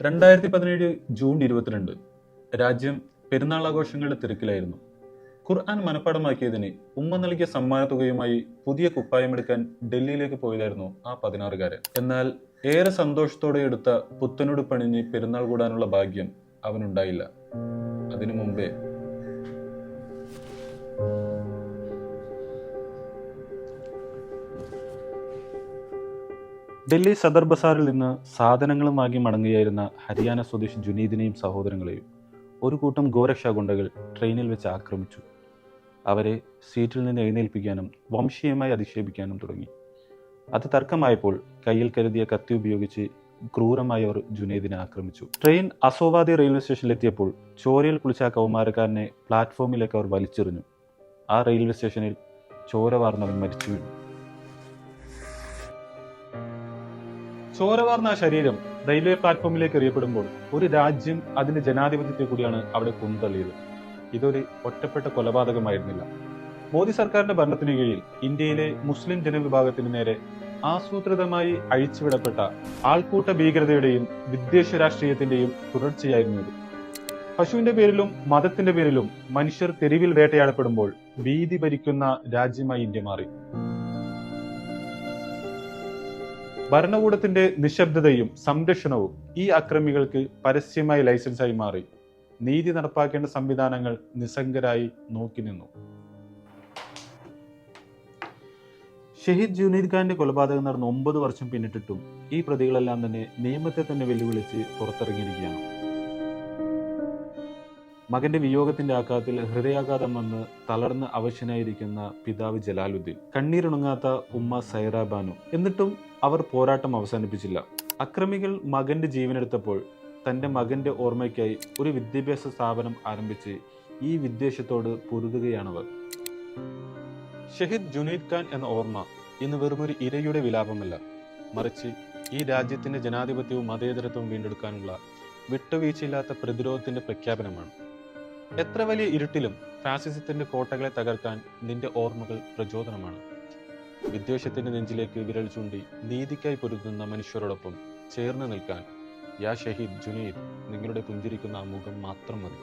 2017 June 22 രാജ്യം പെരുന്നാൾ ആഘോഷങ്ങളുടെ തിരക്കിലായിരുന്നു. ഖുർആൻ മനഃപ്പാടമാക്കിയതിന് ഉമ്മ നൽകിയ സമ്മാനത്തുകയുമായി പുതിയ കുപ്പായമെടുക്കാൻ ഡൽഹിയിലേക്ക് പോയതായിരുന്നു ആ 16-കാരൻ. എന്നാൽ ഏറെ സന്തോഷത്തോടെ എടുത്ത പുത്തനുടുപ്പണിഞ്ഞ് പെരുന്നാൾ കൂടാനുള്ള ഭാഗ്യം അവനുണ്ടായില്ല. അതിനു മുമ്പേ ഡൽഹി സദർ ബസാറിൽ നിന്ന് സാധനങ്ങളും വാങ്ങി മടങ്ങുകയായിരുന്ന ഹരിയാന സ്വദേശി ജുനീദിനെയും സഹോദരങ്ങളെയും ഒരു കൂട്ടം ഗോരക്ഷാ ഗുണ്ടകൾ ട്രെയിനിൽ വെച്ച് ആക്രമിച്ചു. അവരെ സീറ്റിൽ നിന്ന് എഴുന്നേൽപ്പിക്കാനും വംശീയമായി അധിക്ഷേപിക്കാനും തുടങ്ങി. അത് തർക്കമായപ്പോൾ കയ്യിൽ കരുതിയ കത്തി ഉപയോഗിച്ച് ക്രൂരമായി അവർ ജുനൈദിനെ ആക്രമിച്ചു. ട്രെയിൻ അസോവാദി റെയിൽവേ സ്റ്റേഷനിലെത്തിയപ്പോൾ ചോരയിൽ കുളിച്ച കൗമാരക്കാരനെ പ്ലാറ്റ്ഫോമിലേക്ക് അവർ വലിച്ചെറിഞ്ഞു. ആ റെയിൽവേ സ്റ്റേഷനിൽ ചോര വാർന്നവൻ മരിച്ചു വീണു. ചോര വാർന്ന ആ ശരീരം റെയിൽവേ പ്ലാറ്റ്ഫോമിലേക്ക് എറിയപ്പെടുമ്പോൾ ഒരു രാജ്യം അതിന്റെ ജനാധിപത്യത്തെ കൂടിയാണ് അവിടെ കൊന്നുതള്ളിയത്. ഇതൊരു ഒറ്റപ്പെട്ട കൊലപാതകമായിരുന്നില്ല. മോദി സർക്കാരിന്റെ ഭരണത്തിന് കീഴിൽ ഇന്ത്യയിലെ മുസ്ലിം ജനവിഭാഗത്തിന് നേരെ ആസൂത്രിതമായി അഴിച്ചുവിടപ്പെട്ട ആൾക്കൂട്ട ഭീകരതയുടെയും വിദ്വേഷ രാഷ്ട്രീയത്തിന്റെയും തുടർച്ചയായിരുന്നു ഇത്. പശുവിന്റെ പേരിലും മതത്തിന്റെ പേരിലും മനുഷ്യർ തെരുവിൽ വേട്ടയാടപ്പെടുമ്പോൾ ഭീതി ഭരിക്കുന്ന രാജ്യമായി ഇന്ത്യ മാറി. ഭരണകൂടത്തിന്റെ നിശബ്ദതയും സംരക്ഷണവും ഈ അക്രമികൾക്ക് പരസ്യമായി ലൈസൻസായി മാറി. നീതി നടപ്പാക്കേണ്ട സംവിധാനങ്ങൾ നിസ്സംഗരായി നോക്കി നിന്നു. ഷഹീദ് ജുനൈദ് ഖാന്റെ കൊലപാതകം നടന്ന് 9 വർഷം പിന്നിട്ടിട്ടും ഈ പ്രതികളെല്ലാം തന്നെ നിയമത്തെ തന്നെ വെല്ലുവിളിച്ച് പുറത്തിറങ്ങിയിരിക്കുകയാണ്. മകന്റെ വിയോഗത്തിന്റെ ആഘാതത്തിൽ ഹൃദയാഘാതം വന്ന് തളർന്ന് അവശനായിരിക്കുന്ന പിതാവ് ജലാലുദ്ദീൻ, കണ്ണീരുണങ്ങാത്ത ഉമ്മ സൈറ ബാനു. എന്നിട്ടും അവർ പോരാട്ടം അവസാനിപ്പിച്ചില്ല. അക്രമികൾ മകന്റെ ജീവനെടുത്തപ്പോൾ തന്റെ മകന്റെ ഓർമ്മയ്ക്കായി ഒരു വിദ്യാഭ്യാസ സ്ഥാപനം ആരംഭിച്ച് ഈ വിദ്വേഷത്തോട് പൊരുതുകയാണവർ. ഷഹീദ് ജുനൈദ് ഖാൻ എന്ന ഓർമ്മ ഇന്ന് വെറുമൊരു ഇരയുടെ വിലാപമല്ല, മറിച്ച് ഈ രാജ്യത്തിന്റെ ജനാധിപത്യവും മതേതരത്വവും വീണ്ടെടുക്കാനുള്ള വിട്ടുവീഴ്ചയില്ലാത്ത പ്രതിരോധത്തിന്റെ പ്രഖ്യാപനമാണ്. എത്ര വലിയ ഇരുട്ടിലും ഫാസിസത്തിന്റെ കോട്ടകളെ തകർക്കാൻ നിന്റെ ഓർമ്മകൾ പ്രചോദനമാണ്. വിദ്വേഷത്തിന്റെ നെഞ്ചിലേക്ക് വിരൽ ചൂണ്ടി നീതിക്കായി പൊരുതുന്ന മനുഷ്യരോടൊപ്പം ചേർന്ന് നിൽക്കാൻ യാ ഷഹീദ് ജുനൈദ് നിങ്ങളുടെ പുഞ്ചിരിക്കുന്ന ആ മുഖം മാത്രം മതി.